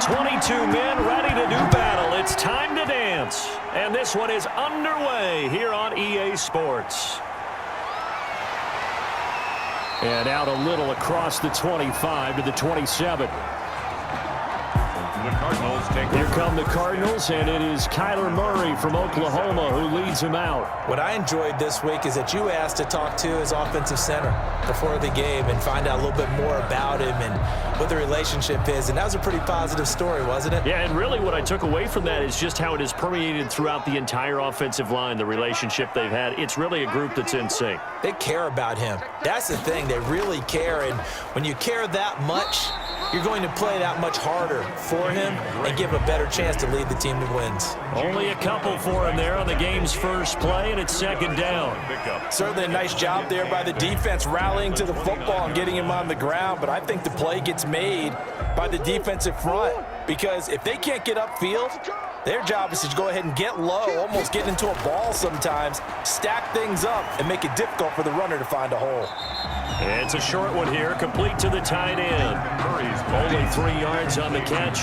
22 men ready to do battle. It's time to dance. And this one is underway here on EA Sports. And out a little across the 25 to the 27. The Cardinals take Here come the Cardinals, and it is Kyler Murray from Oklahoma who leads him out. What I enjoyed this week is that you asked to talk to his offensive center before the game and find out a little bit more about him and what the relationship is. And that was a pretty positive story, wasn't it? Yeah, and really what I took away from that is just how it has permeated throughout the entire offensive line, the relationship they've had. It's really a group that's in sync. They care about him. That's the thing. They really care. And when you care that much, you're going to play that much harder for him and give him a better chance to lead the team to wins. Only a couple for him there on the game's first play, and it's second down. Certainly a nice job there by the defense rallying to the football and getting him on the ground, but I think the play gets made by the defensive front because if they can't get upfield, their job is to go ahead and get low, almost get into a ball sometimes, stack things up, and make it difficult for the runner to find a hole. It's a short one here, complete to the tight end. Only 3 yards on the catch.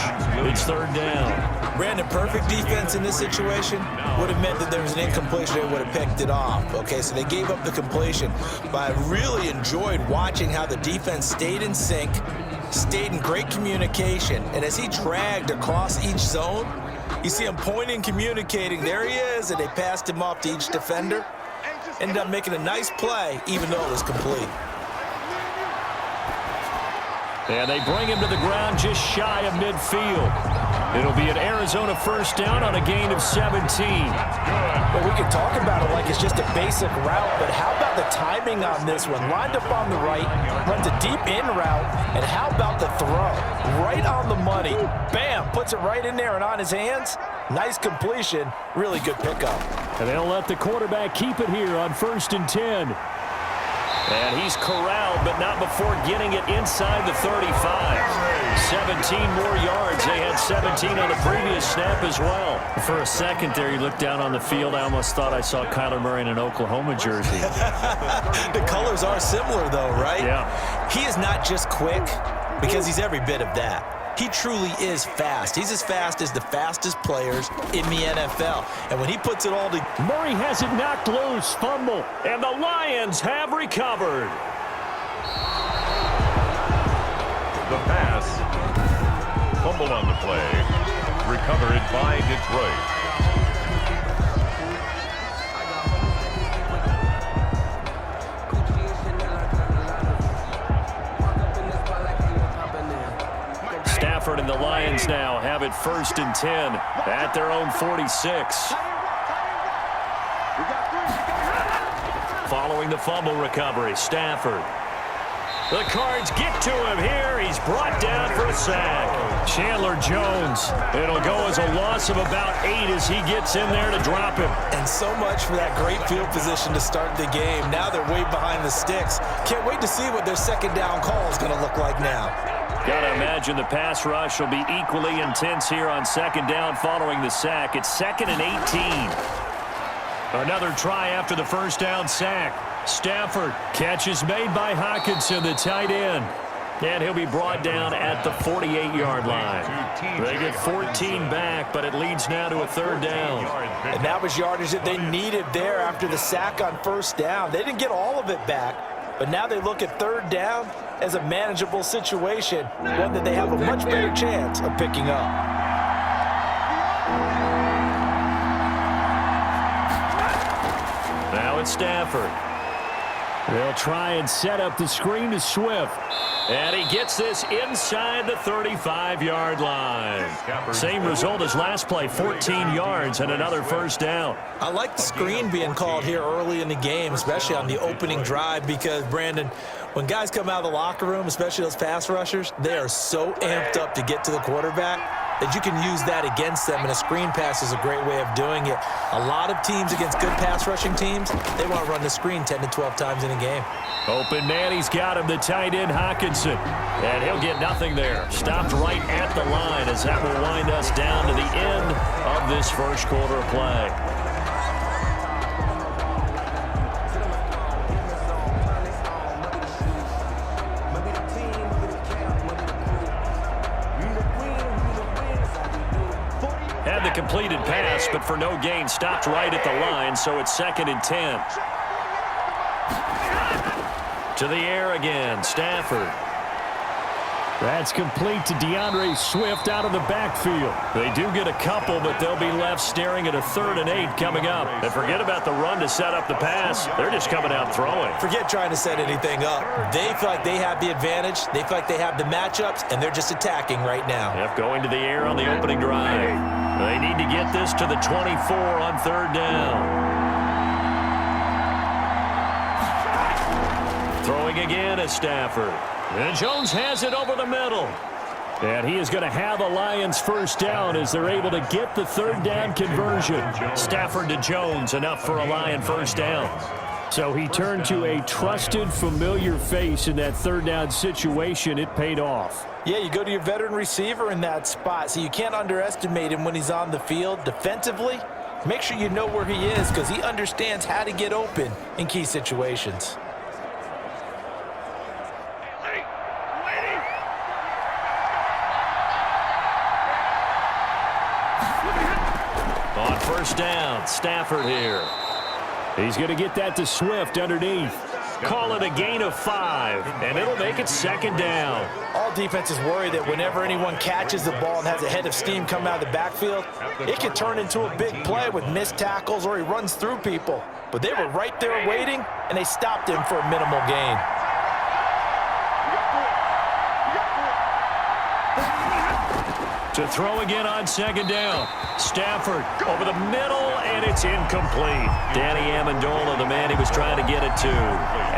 It's third down. Brandon, perfect defense in this situation would have meant that there was an incompletion. They would have picked it off. Okay, so they gave up the completion. But I really enjoyed watching how the defense stayed in sync, stayed in great communication, and as he dragged across each zone, you see him pointing, communicating. There he is, and they passed him off to each defender. Ended up making a nice play, even though it was complete. And they bring him to the ground just shy of midfield. It'll be an Arizona first down on a gain of 17. Well, we can talk about it like it's just a basic route, but how about the timing on this one? Lined up on the right, runs a deep in route, and how about the throw? Right on the money. Bam, puts it right in there and on his hands. Nice completion, really good pickup. And they'll let the quarterback keep it here on 1st and 10. And he's corralled, but not before getting it inside the 35. 17 more yards. They had 17 on the previous snap as well. For a second there, you looked down on the field. I almost thought I saw Kyler Murray in an Oklahoma jersey. The colors are similar, though, right? Yeah. He is not just quick because he's every bit of that. He truly is fast. He's as fast as the fastest players in the NFL. And when he puts it all together... Murray has it knocked loose. Fumble. And the Lions have recovered. the pass. Fumble on the play. Recovered by Detroit. Stafford and the Lions now have it 1st and 10 at their own 46. Following the fumble recovery, Stafford. The Cards get to him here. He's brought down for a sack. Chandler Jones. It'll go as a loss of about 8 as he gets in there to drop him. And so much for that great field position to start the game. Now they're way behind the sticks. Can't wait to see what their second down call is going to look like now. Got to imagine the pass rush will be equally intense here on second down following the sack. It's 2nd and 18. Another try after the first down sack. Stafford, catch is made by Hockenson, the tight end. And he'll be brought down at the 48-yard line. They get 14 back, but it leads now to a 3rd down. And that was yardage that they needed there after the sack on first down. They didn't get all of it back, but now they look at 3rd down as a manageable situation, one that they have a much better chance of picking up. Now it's Stafford. They'll try and set up the screen to Swift. And he gets this inside the 35-yard line. Same result as last play, 14 yards and another first down. I like the screen being called here early in the game, especially on the opening drive, because, Brandon, when guys come out of the locker room, especially those pass rushers, they are so amped up to get to the quarterback that you can use that against them, and a screen pass is a great way of doing it. A lot of teams against good pass rushing teams, they want to run the screen 10 to 12 times in a game. Open man, he's got him, the tight end Hockenson. And he'll get nothing there. Stopped right at the line as that will wind us down to the end of this first quarter of play. completed pass, but for no gain, stopped right at the line, so it's 2nd and 10. To the air again, Stafford. That's complete to DeAndre Swift out of the backfield. They do get a couple, but they'll be left staring at a 3rd and 8 coming up. And forget about the run to set up the pass. They're just coming out throwing. Forget trying to set anything up. They feel like they have the advantage. They feel like they have the matchups, and they're just attacking right now. Yep, going to the air on the opening drive. They need to get this to the 24 on 3rd down. Throwing again is Stafford. And Jones has it over the middle. And he is going to have a Lions first down as they're able to get the 3rd down conversion. Stafford to Jones, enough for a Lion first down. So he turned to a trusted, familiar face in that 3rd down situation. It paid off. Yeah, you go to your veteran receiver in that spot, so you can't underestimate him when he's on the field. Defensively, make sure you know where he is because he understands how to get open in key situations. On first down, Stafford here. He's going to get that to Swift underneath. Call it a gain of 5, and it'll make it 2nd down. All defenses worry that whenever anyone catches the ball and has a head of steam come out of the backfield, it can turn into a big play with missed tackles or he runs through people. But they were right there waiting, and they stopped him for a minimal gain. To throw again on 2nd down. Stafford over the middle, and it's incomplete. Danny Amendola, the man he was trying to get it to.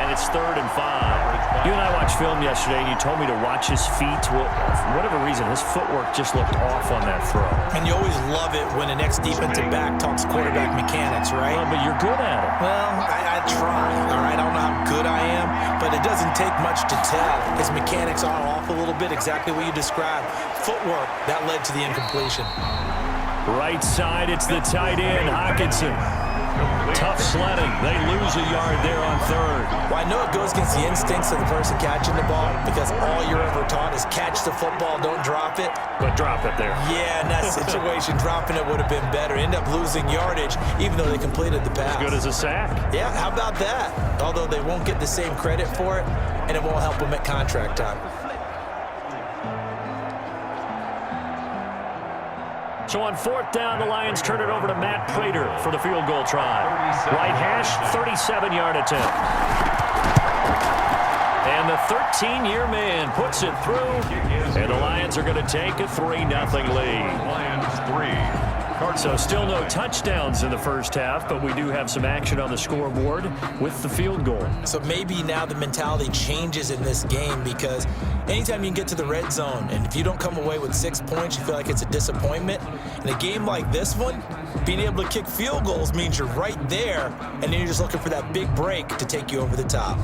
And it's 3rd and 5. You and I watched film yesterday, and you told me to watch his feet. Well, for whatever reason, his footwork just looked off on that throw. And you always love it when the next defensive back talks quarterback mechanics, right? Well, but you're good at it. Well, I try, all right? I don't know how good I am, but it doesn't take much to tell. His mechanics are off a little bit, exactly what you described. Footwork, that led to the incompletion. Right side, it's the tight end, Hockenson. Tough sledding. They lose a yard there on 3rd. Well, I know it goes against the instincts of the person catching the ball because all you're ever taught is catch the football, don't drop it. But drop it there. Yeah, in that situation, dropping it would have been better. End up losing yardage, even though they completed the pass. As good as a sack. Yeah, how about that? Although they won't get the same credit for it, and it won't help them at contract time. So on 4th down, the Lions turn it over to Matt Prater for the field goal try. Right hash, 37-yard attempt. And the 13-year man puts it through. And the Lions are going to take a 3-0 lead. Lions 3. So still no touchdowns in the first half, but we do have some action on the scoreboard with the field goal. So maybe now the mentality changes in this game because anytime you can get to the red zone, and if you don't come away with 6 points, you feel like it's a disappointment. In a game like this one, being able to kick field goals means you're right there, and then you're just looking for that big break to take you over the top.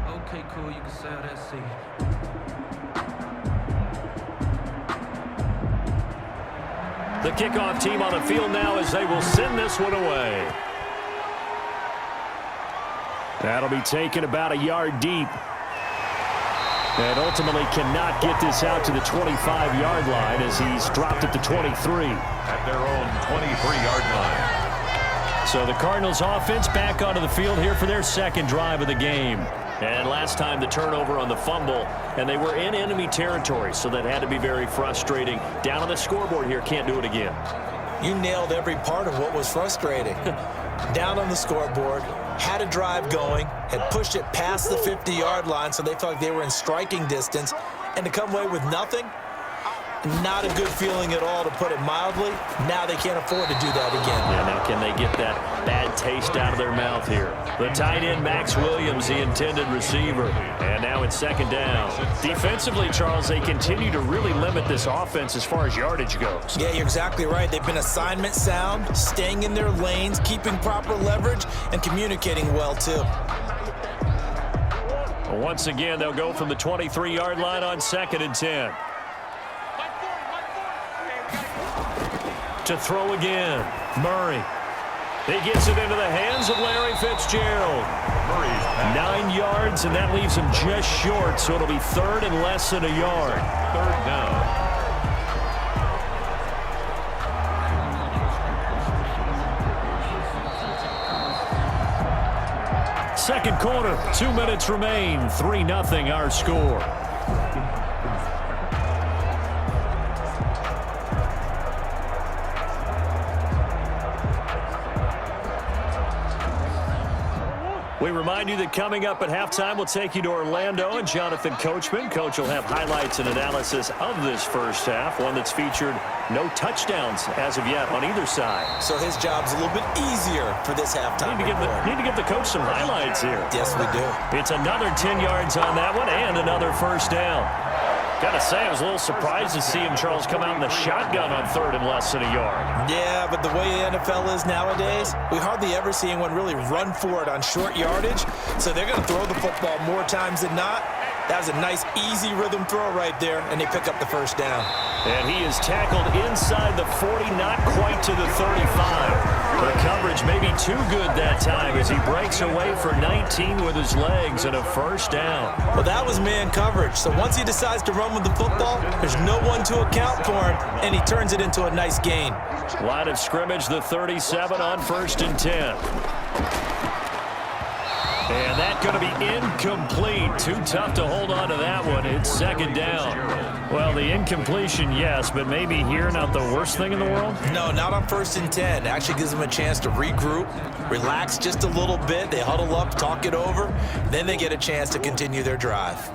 Okay, cool, you can sell that seat. The kickoff team on the field now as they will send this one away. That'll be taken about a yard deep. And ultimately cannot get this out to the 25-yard line as he's dropped at the 23. At their own 23-yard line. So the Cardinals offense back onto the field here for their 2nd drive of the game. And last time the turnover on the fumble, and they were in enemy territory, so that had to be very frustrating. Down on the scoreboard here, can't do it again. You nailed every part of what was frustrating. Down on the scoreboard, had a drive going, had pushed it past the 50-yard line so they felt like they were in striking distance, and to come away with nothing, not a good feeling at all, to put it mildly. Now they can't afford to do that again. Yeah, now can they get that bad taste out of their mouth here? The tight end, Max Williams, the intended receiver. And now it's 2nd down. Defensively, Charles, they continue to really limit this offense as far as yardage goes. Yeah, you're exactly right. They've been assignment sound, staying in their lanes, keeping proper leverage, and communicating well, too. Once again, they'll go from the 23-yard line on 2nd and 10. To throw again, Murray. He gets it into the hands of Larry Fitzgerald. 9 yards, and that leaves him just short, so it'll be 3rd and less than a yard. 3rd down. second quarter. 2 minutes remain. 3-0 our score. We remind you that coming up at halftime, we'll take you to Orlando and Jonathan Coachman. Coach will have highlights and analysis of this first half, one that's featured no touchdowns as of yet on either side. So his job's a little bit easier for this halftime. Need to give the coach some highlights here. Yes, we do. It's another 10 yards on that one and another first down. Gotta say, I was a little surprised to see him, Charles, come out in the shotgun on third and less than a yard. Yeah, but the way the NFL is nowadays, we hardly ever see anyone really run for it on short yardage. So they're going to throw the football more times than not. That was a nice, easy rhythm throw right there, and they pick up the first down. And he is tackled inside the 40, not quite to the 35. The coverage may be too good that time as he breaks away for 19 with his legs and a first down. Well, that was man coverage. So once he decides to run with the football, there's no one to account for him, and he turns it into a nice gain. Line of scrimmage, the 37 on 1st and 10. And that's going to be incomplete. Too tough to hold on to that one. It's second down. Well, the incompletion, yes, but maybe here not the worst thing in the world? No, not on 1st and 10. It actually gives them a chance to regroup, relax just a little bit. They huddle up, talk it over. Then they get a chance to continue their drive.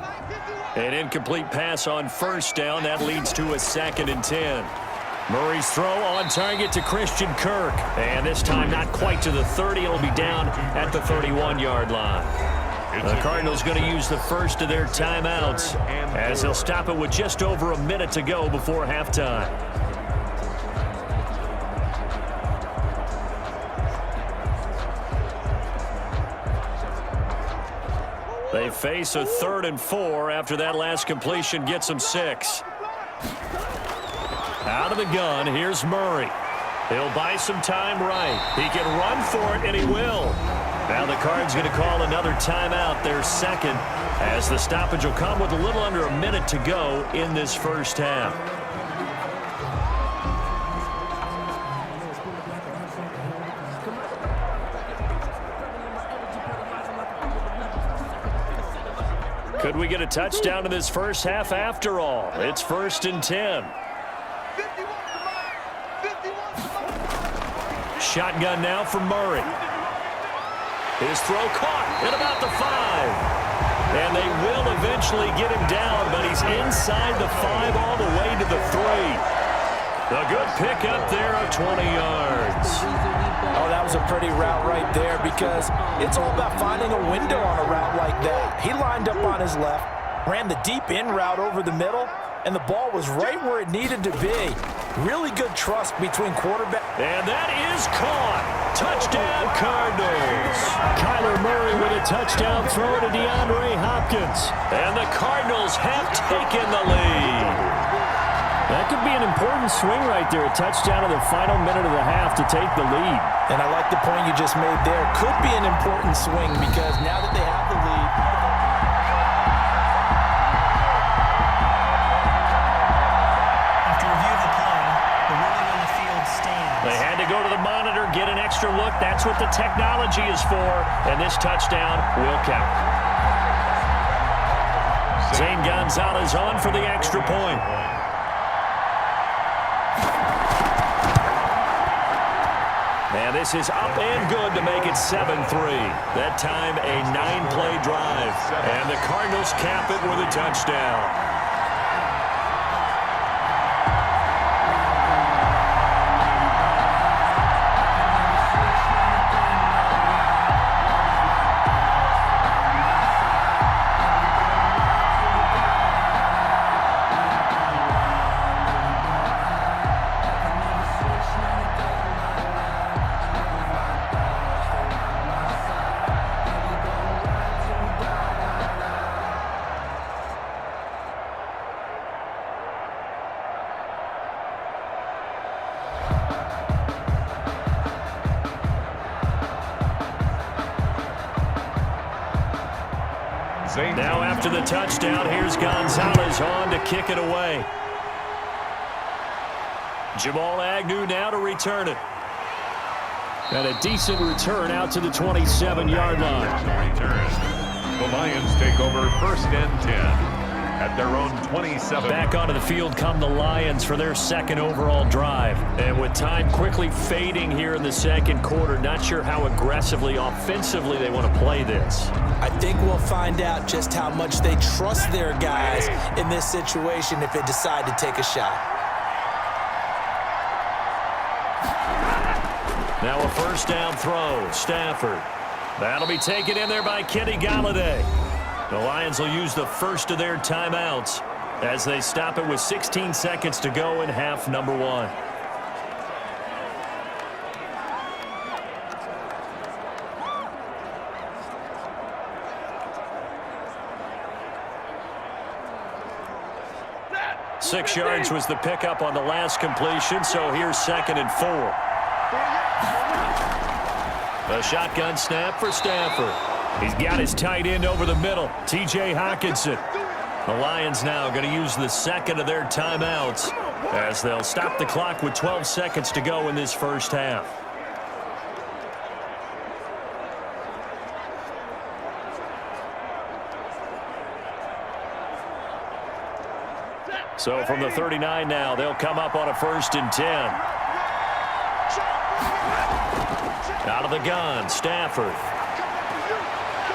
An incomplete pass on first down. That leads to a 2nd and 10. Murray's throw on target to Christian Kirk. And this time not quite to the 30. It'll be down at the 31-yard line. The Cardinals going to use the first of their timeouts as they'll stop it with just over a minute to go before halftime. They face a 3rd and 4 after that last completion gets them 6. Out of the gun, here's Murray. He'll buy some time right. He can run for it, and he will. Now the Cards going to call another timeout, their second, as the stoppage will come with a little under a minute to go in this first half. Could we get a touchdown in this first half after all? It's 1st and 10. Shotgun now for Murray. His throw caught at about the 5. And they will eventually get him down, but he's inside the 5 all the way to the 3. A good pickup there of 20 yards. Oh, that was a pretty route right there because it's all about finding a window on a route like that. He lined up on his left, ran the deep in route over the middle, and the ball was right where it needed to be. Really good trust between quarterback. And that is caught. Touchdown, Cardinals. Kyler Murray with a touchdown throw to DeAndre Hopkins. And the Cardinals have taken the lead. That could be an important swing right there. A touchdown in the final minute of the half to take the lead. And I like the point you just made there. Could be an important swing because now that they have the lead, go to the monitor, get an extra look. That's what the technology is for, and this touchdown will count. Zane Gonzalez on for the extra point. And this is up and good to make it 7-3. That time a 9-play drive, and the Cardinals cap it with a touchdown. Now after the touchdown, here's Gonzalez on to kick it away. Jamal Agnew now to return it. And a decent return out to the 27-yard line. Return. The Lions take over first and 10 at their own 27. Back onto the field come the Lions for their second overall drive. And with time quickly fading here in the second quarter, not sure how aggressively, offensively they want to play this. I think we'll find out just how much they trust their guys in this situation if they decide to take a shot. Now a first down throw, Stafford. That'll be taken in there by Kenny Golladay. The Lions will use the first of their timeouts as they stop it with 16 seconds to go in half number one. Six yards was the pickup on the last completion, so here's 2nd and 4. A shotgun snap for Stafford. He's got his tight end over the middle, T.J. Hockenson. The Lions now going to use the second of their timeouts as they'll stop the clock with 12 seconds to go in this first half. So from the 39 now, they'll come up on a 1st and 10. Out of the gun, Stafford.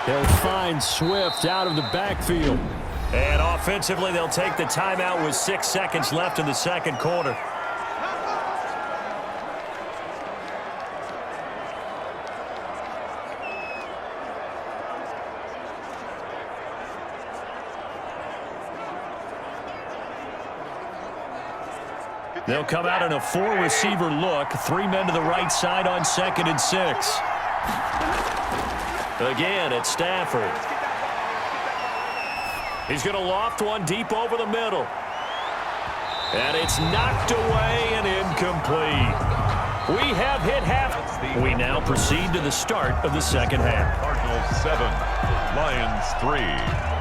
They'll find Swift out of the backfield. And offensively, they'll take the timeout with 6 seconds left in the second quarter. They'll come out in a 4-receiver look. 3 men to the right side on 2nd and 6. Again, it's Stafford. He's going to loft one deep over the middle. And it's knocked away and incomplete. We have hit half. We now proceed to the start of the second half. Cardinals 7, Lions 3.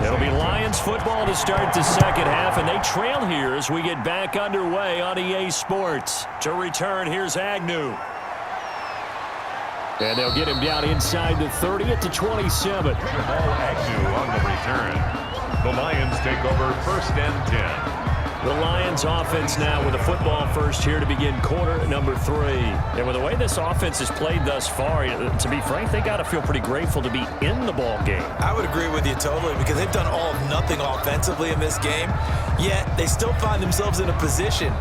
It'll be Lions football to start the second half, and they trail here as we get back underway on EA Sports. To return, here's Agnew. And they'll get him down inside the 30 at the 27. Jamal Agnew on the return. The Lions take over 1st and 10. The Lions offense now with a football first here to begin quarter number 3. And with the way this offense has played thus far, to be frank, they got to feel pretty grateful to be in the ball game. I would agree with you totally because they've done all of nothing offensively in this game, yet they still find themselves in a position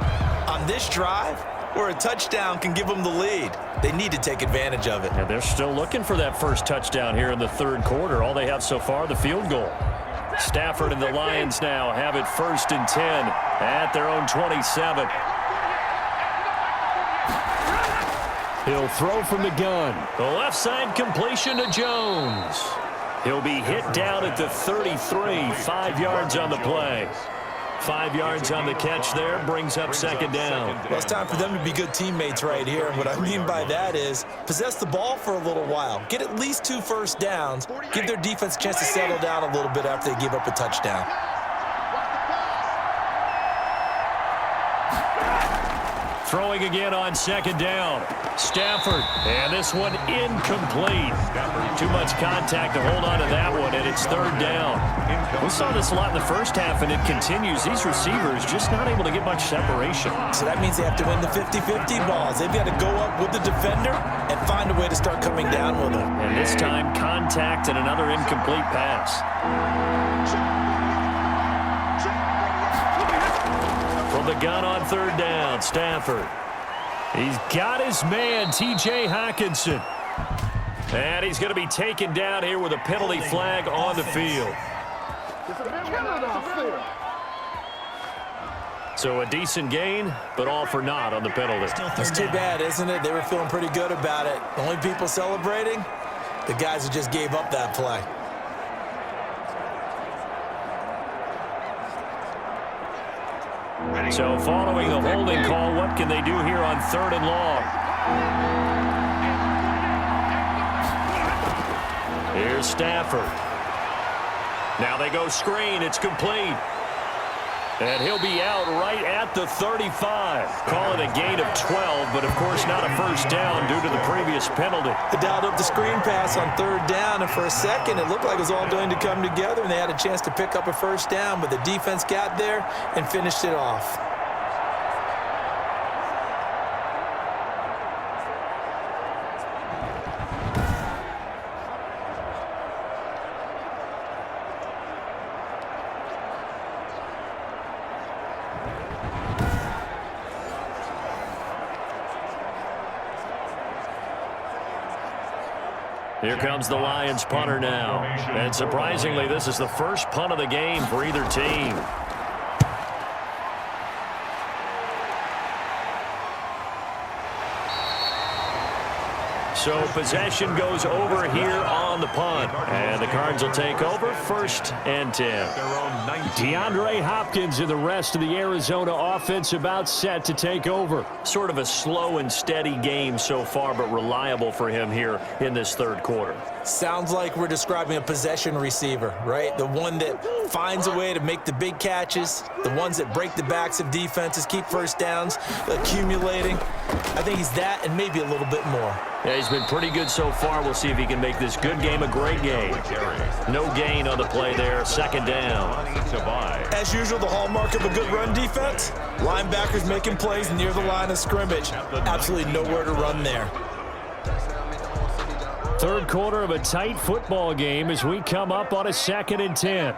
on this drive where a touchdown can give them the lead. They need to take advantage of it. And they're still looking for that first touchdown here in the third quarter. All they have so far, the field goal. Stafford and the Lions now have it 1st and 10 at their own 27. He'll throw from the gun. The left side completion to Jones. He'll be hit down at the 33, 5 yards on the play. 5 yards on the catch there, brings up 2nd down. Well, it's time for them to be good teammates right here. And what I mean by that is possess the ball for a little while. Get at least 2 first downs. Give their defense a chance to settle down a little bit after they give up a touchdown. Throwing again on 2nd down. Stafford, and this one incomplete. Too much contact to hold on to that one, and it's 3rd down. We saw this a lot in the first half, and it continues. These receivers just not able to get much separation. So that means they have to win the 50-50 balls. They've got to go up with the defender and find a way to start coming down with them. And this time, contact and another incomplete pass. From the gun on 3rd down, Stafford. He's got his man, T.J. Hockenson. And he's going to be taken down here with a penalty flag on the field. So a decent gain, but all for naught on the penalty. That's too bad, isn't it? They were feeling pretty good about it. The only people celebrating, the guys who just gave up that play. So following the holding call, what can they do here on 3rd and long? Here's Stafford. Now they go screen. It's complete. And he'll be out right at the 35. Call it a gain of 12, but of course not a first down due to the previous penalty. They dialed up the screen pass on 3rd down, and for a second it looked like it was all going to come together, and they had a chance to pick up a first down, but the defense got there and finished it off. Here comes the Lions punter now. And surprisingly, this is the first punt of the game for either team. So possession goes over here on the punt. And the Cards will take over 1st and 10. DeAndre Hopkins and the rest of the Arizona offense about set to take over. Sort of a slow and steady game so far, but reliable for him here in this 3rd quarter. Sounds like we're describing a possession receiver, right? The one that finds a way to make the big catches, the ones that break the backs of defenses, keep first downs, accumulating. I think he's that and maybe a little bit more. Yeah, he's been pretty good so far. We'll see if he can make this good game a great game. No gain on the play there. 2nd down. As usual, the hallmark of a good run defense, linebackers making plays near the line of scrimmage. Absolutely nowhere to run there. 3rd quarter of a tight football game as we come up on a 2nd and 10.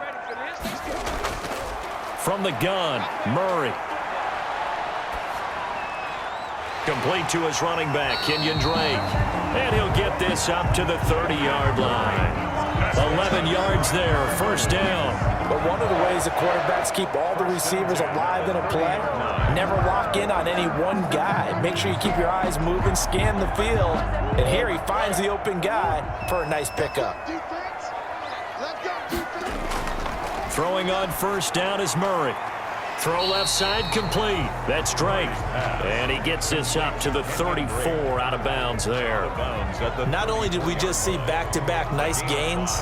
From the gun, Murray. Complete to his running back, Kenyon Drake. And he'll get this up to the 30-yard line. 11 yards there, 1st down. But one of the ways the quarterbacks keep all the receivers alive in a play, never lock in on any one guy. Make sure you keep your eyes moving, scan the field. And here he finds the open guy for a nice pickup. Throwing on 1st down is Murray. Throw left side complete. That's Drake. And he gets this up to the 34 out of bounds there. Not only did we just see back-to-back nice gains,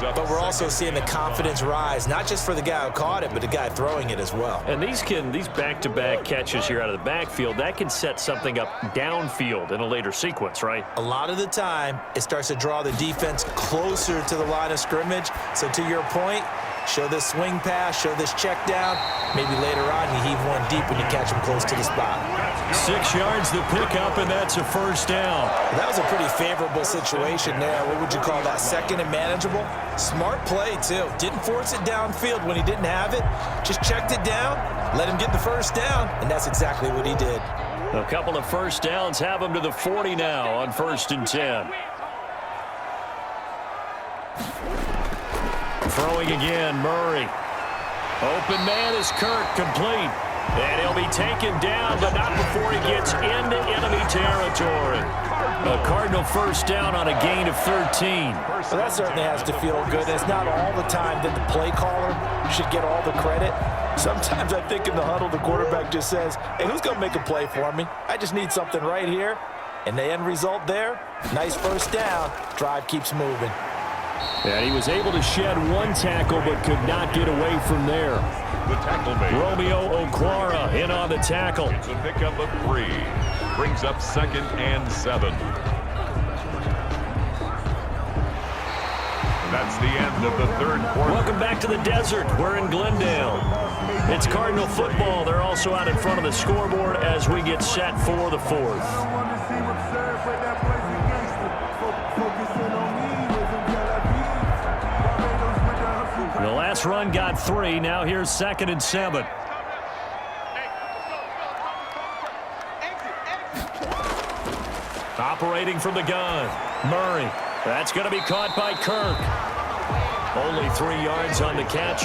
but we're also seeing the confidence rise, not just for the guy who caught it, but the guy throwing it as well. And these back-to-back catches here out of the backfield, that can set something up downfield in a later sequence, right? A lot of the time, it starts to draw the defense closer to the line of scrimmage. So to your point, show this swing pass, show this check down. Maybe later on you heave one deep and you catch him close to the spot. 6 yards the pickup, and that's a 1st down. Well, that was a pretty favorable situation there. What would you call that? 2nd and manageable? Smart play, too. Didn't force it downfield when he didn't have it. Just checked it down, let him get the 1st down, and that's exactly what he did. A couple of 1st downs have him to the 40 now on 1st and 10. Throwing again, Murray. Open man is Kirk, complete. And he'll be taken down, but not before he gets into enemy territory. A Cardinal 1st down on a gain of 13. Well, that certainly has to feel good. It's not all the time that the play caller should get all the credit. Sometimes I think in the huddle, the quarterback just says, hey, who's going to make a play for me? I just need something right here. And the end result there, nice 1st down. Drive keeps moving. And he was able to shed one tackle but could not get away from there. The tackle made. Romeo Okwara in on the tackle. It's a pickup of 3. Brings up 2nd and 7. That's the end of the 3rd quarter. Welcome back to the desert. We're in Glendale. It's Cardinal football. They're also out in front of the scoreboard as we get set for the 4th. The last run got 3. Now here's 2nd and 7. Operating from the gun, Murray. That's going to be caught by Kirk. Only 3 yards on the catch.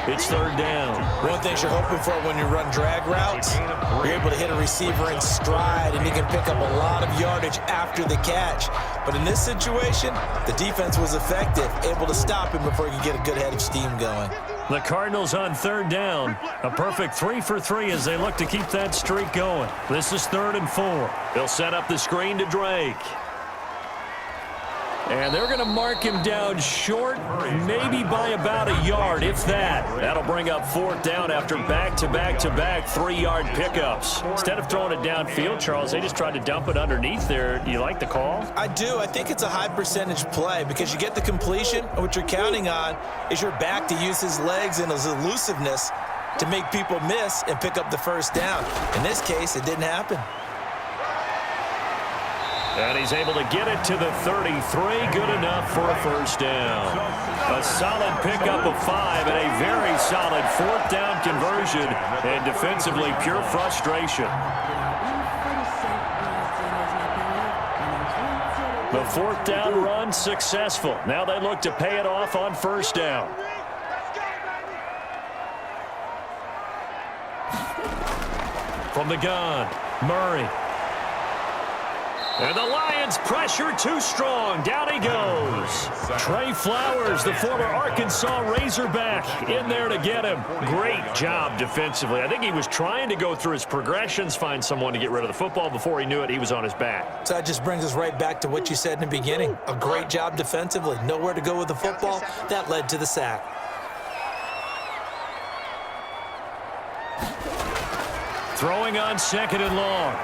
It's 3rd down. One thing you're hoping for when you run drag routes, you're able to hit a receiver in stride, and he can pick up a lot of yardage after the catch. But in this situation, the defense was effective, able to stop him before he could get a good head of steam going. The Cardinals on third down. A perfect 3 for 3 as they look to keep that streak going. This is 3rd and 4. They'll set up the screen to Drake. And they're going to mark him down short, maybe by about a yard, if that. That'll bring up 4th down after back-to-back-to-back 3-yard pickups. Instead of throwing it downfield, Charles, they just tried to dump it underneath there. Do you like the call? I do. I think it's a high-percentage play because you get the completion, and what you're counting on is your back to use his legs and his elusiveness to make people miss and pick up the 1st down. In this case, it didn't happen. And he's able to get it to the 33. Good enough for a 1st down. A solid pickup of 5 and a very solid 4th down conversion. And defensively, pure frustration. The 4th down run successful. Now they look to pay it off on 1st down. From the gun, Murray. And the Lions pressure too strong. Down he goes. Trey Flowers, the former Arkansas Razorback, in there to get him. Great job defensively. I think he was trying to go through his progressions, find someone to get rid of the football. Before he knew it, he was on his back. So that just brings us right back to what you said in the beginning. A great job defensively. Nowhere to go with the football. That led to the sack. Throwing on 2nd and long.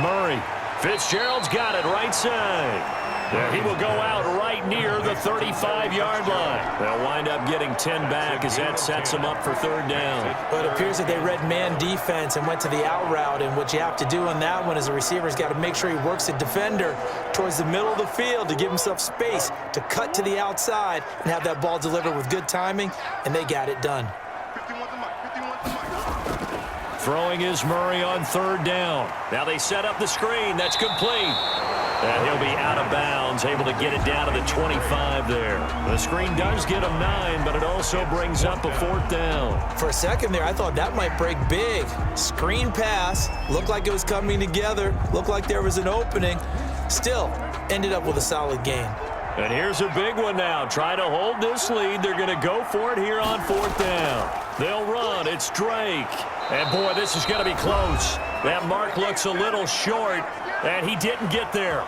Murray. Fitzgerald's got it right side. And he will go out right near the 35-yard line. They'll wind up getting 10 back as that sets them up for 3rd down. But it appears that they read man defense and went to the out route. And what you have to do on that one is the receiver's got to make sure he works the defender towards the middle of the field to give himself space to cut to the outside and have that ball delivered with good timing. And they got it done. Throwing is Murray on 3rd down. Now they set up the screen. That's complete. And he'll be out of bounds, able to get it down to the 25 there. The screen does get him 9, but it also brings up a 4th down. For a second there, I thought that might break big. Screen pass. Looked like it was coming together. Looked like there was an opening. Still, ended up with a solid gain. And here's a big one now. Try to hold this lead. They're going to go for it here on 4th down. They'll run. It's Drake. And, boy, this is going to be close. That mark looks a little short, and he didn't get there.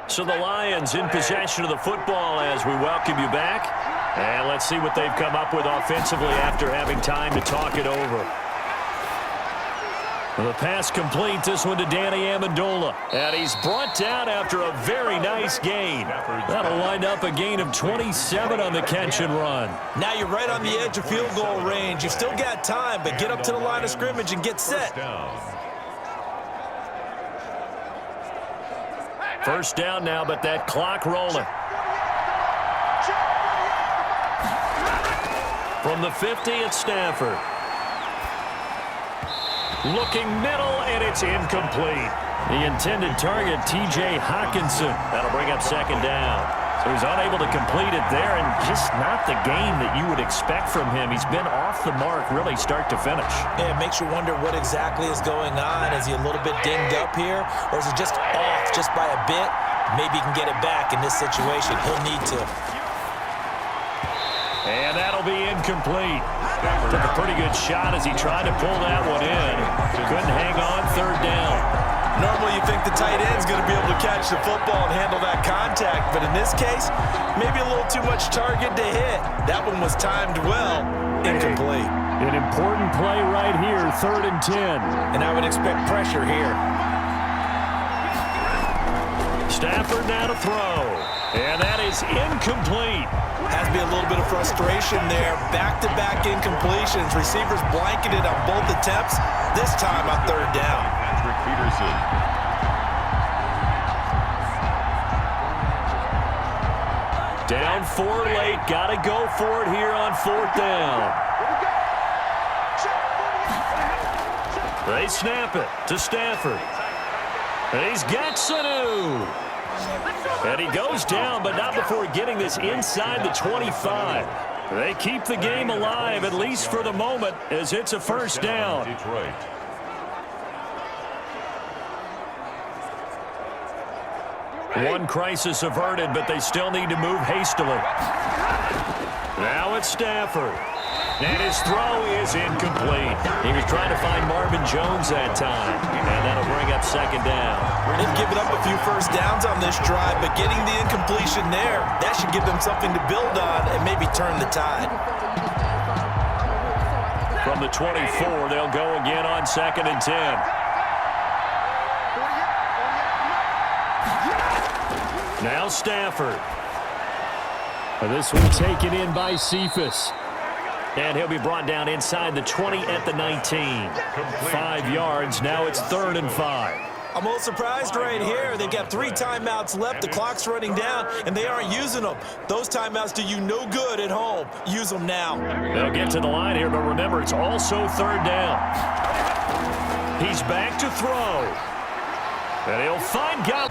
So the Lions in possession of the football as we welcome you back. And let's see what they've come up with offensively after having time to talk it over. The pass complete, this one to Danny Amendola. And he's brought down after a very nice gain. That'll wind up a gain of 27 on the catch and run. Now you're right on the edge of field goal range. You've still got time, but get up to the line of scrimmage and get set. 1st down now, but that clock rolling. From the 50, it's Stafford. Looking middle, and it's incomplete. The intended target, T.J. Hawkinson. That'll bring up 2nd down. So he's unable to complete it there, and just not the game that you would expect from him. He's been off the mark really start to finish. Yeah, it makes you wonder what exactly is going on. Is he a little bit dinged up here, or is he just off just by a bit? Maybe he can get it back in this situation. He'll need to. And that'll be incomplete. Took a pretty good shot as he tried to pull that one in. Couldn't hang on 3rd down. Normally you think the tight end's going to be able to catch the football and handle that contact, but in this case, maybe a little too much target to hit. That one was timed well. Incomplete. An important play right here, 3rd and 10. And I would expect pressure here. Stafford now to throw. And that is incomplete. Has to be a little bit of frustration there. Back-to-back incompletions. Receivers blanketed on both attempts. This time on 3rd down. Patrick Peterson. Down 4 late. Got to go for it here on 4th down. They snap it to Stafford. And he's got Sanu. And he goes down, but not before getting this inside the 25. They keep the game alive, at least for the moment, as it's a first down. Detroit. One crisis averted, but they still need to move hastily. Now it's Stafford. And his throw is incomplete. He was trying to find Marvin Jones that time. And that'll bring up second down. They've given up a few first downs on this drive, but getting the incompletion there, that should give them something to build on and maybe turn the tide. From the 24, they'll go again on 2nd and 10. Now Stafford. This one taken in by Cephas. And he'll be brought down inside the 20 at the 19. 5 yards. Now it's 3rd and 5. I'm a little surprised right here. They've got 3 timeouts left. The clock's running down, and they aren't using them. Those timeouts do you no good at home. Use them now. They'll get to the line here, but remember, it's also 3rd down. He's back to throw. And he'll find Gall.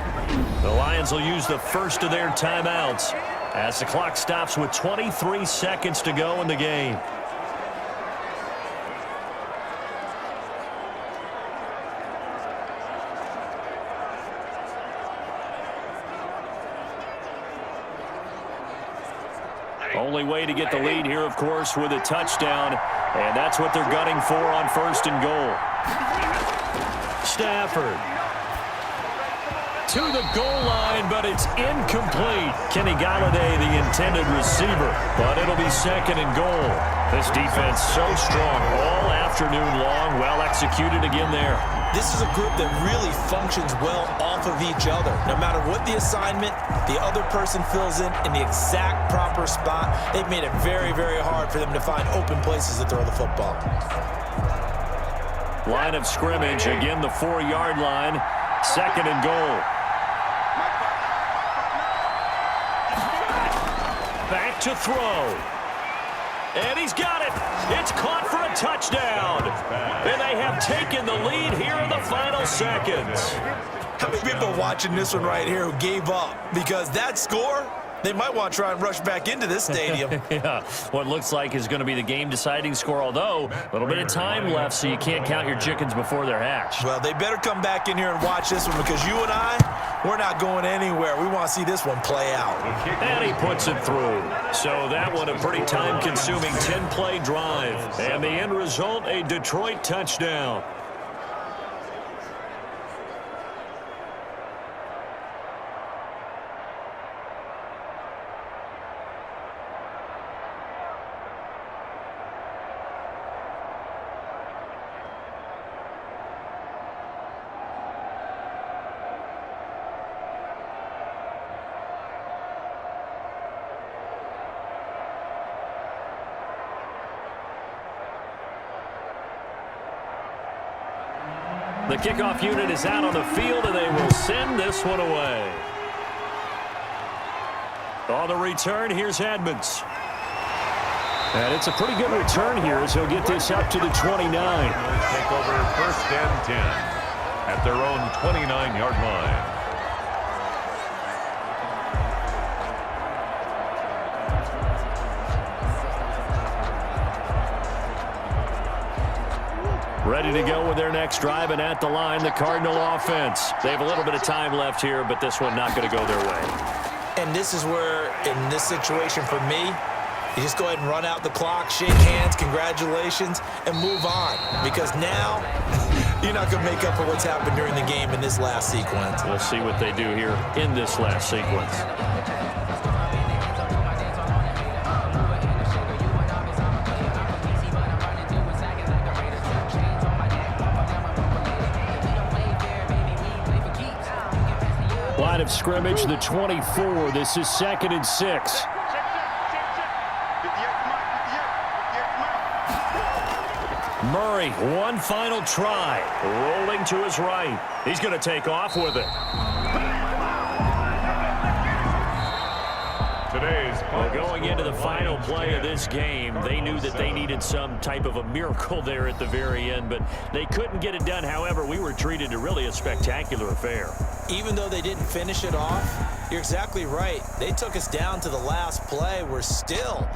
The Lions will use the first of their timeouts as the clock stops with 23 seconds to go in the game. Only way to get the lead here, of course, with a touchdown, and that's what they're gunning for on 1st and goal. Stafford to the goal line, but it's incomplete. Kenny Galladay, the intended receiver, but it'll be 2nd and goal. This defense so strong all afternoon long, well executed again there. This is a group that really functions well off of each other. No matter what the assignment, the other person fills in the exact proper spot. They've made it very, very hard for them to find open places to throw the football. Line of scrimmage, again the 4-yard line, 2nd and goal. Back to throw. And he's got it. It's caught for a touchdown. And they have taken the lead here in the final seconds. How many people are watching this one right here who gave up? Because that score, they might want to try and rush back into this stadium. Yeah, what looks like is going to be the game-deciding score, although a little bit of time left, so you can't count your chickens before they're hatched. Well, they better come back in here and watch this one, because you and I, we're not going anywhere. We want to see this one play out. And he puts it through. So that one a pretty time-consuming 10-play drive. And the end result, a Detroit touchdown. The kickoff unit is out on the field, and they will send this one away. On the return, here's Edmonds. And it's a pretty good return here as he'll get this up to the 29. Take over 1st and 10 at their own 29-yard line. Ready to go with their next drive, and at the line, the Cardinal offense. They have a little bit of time left here, but this one not going to go their way. And this is where, in this situation for me, you just go ahead and run out the clock, shake hands, congratulations, and move on. Because now, you're not going to make up for what's happened during the game in this last sequence. We'll see what they do here in this last sequence. Line of scrimmage, the 24. This is 2nd and 6. Murray, one final try. Rolling to his right. He's going to take off with it. Well, going into the final play of this game, they knew that they needed some type of a miracle there at the very end, but they couldn't get it done. However, we were treated to really a spectacular affair. Even though they didn't finish it off, you're exactly right. They took us down to the last play. We're still